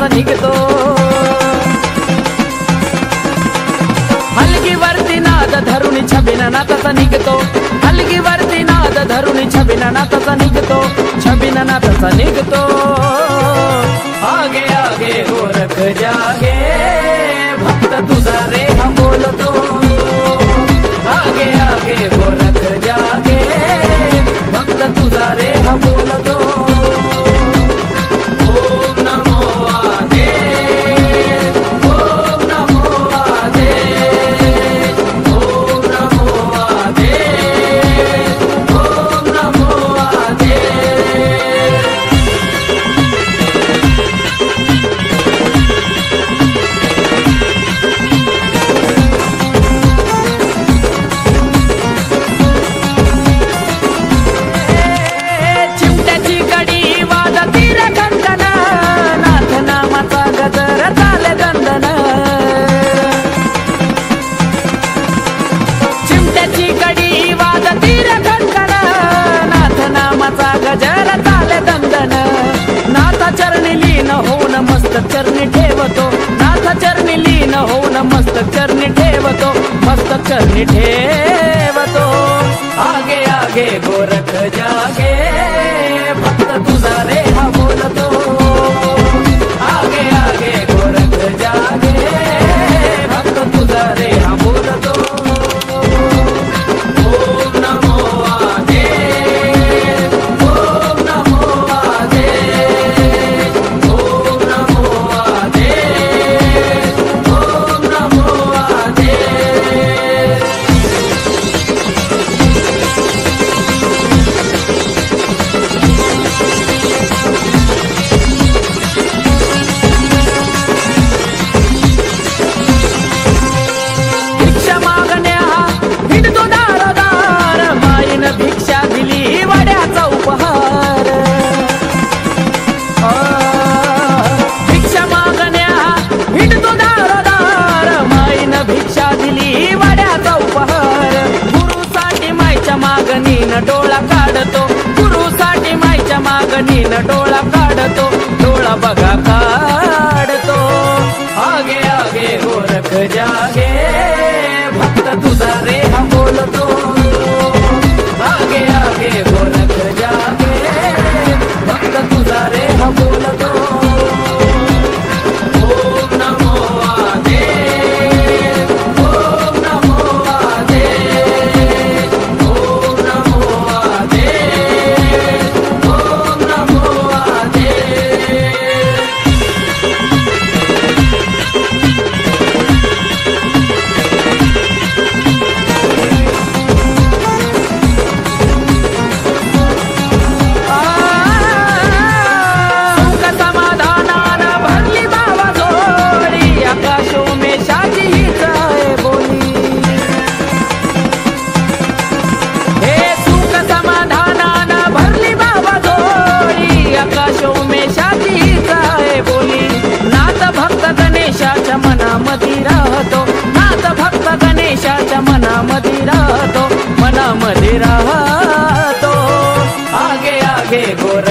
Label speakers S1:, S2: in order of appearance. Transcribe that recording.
S1: नाथाचा निघतो हलगीवरती नाद धरुणी छबिना नाथाचा निघतो हलगीवरती नाद धरुणी छबिना नाथाचा निघतो छबिना नाथाचा निघतो आगे आगे गोरख जागे भक्त तुझा रे हा बोलतो आगे आगे गोरख जागे भक्त तुझा रे हा बोलतो गजर ताले दंदन नाथा चरणी लीन होऊन मस्तक चरणी ठेवतो नाथा चरणी लीन होऊन मस्तक चरणी ठेवतो मस्तक चरणी ठेवतो आगे आगे गोरख जागे भक्त तुझा रे हा बोलतो आगे आगे गोरख जागे भक्त तुझा रे हा बोलतो भिक्षा दिली वड्याचा उपहार भिक्षा मागण्या हिंडतो दारोदार माईनं भिक्षा दिली वड्याचा उपहार गुरुसाठी माईच्या मागणीनं डोळा काढतो गुरुसाठी माईच्या मागणीनं डोळा काढतो डोळा बघा काढतो आगे आगे गोरख जागे भक्त तुझा रे हा बोलतो आगे आगे गोरख जागे भक्त तुझा रे हा बोलतो ओम नमो आदे ओम नमो आदे ओम नमो आदे ओम नमो आदे गणेशाच्या मनामध्ये राहतो नाथ भक्त गणेशाच्या मनामध्ये राहतो मनामध्ये राहतो आगे आगे गोर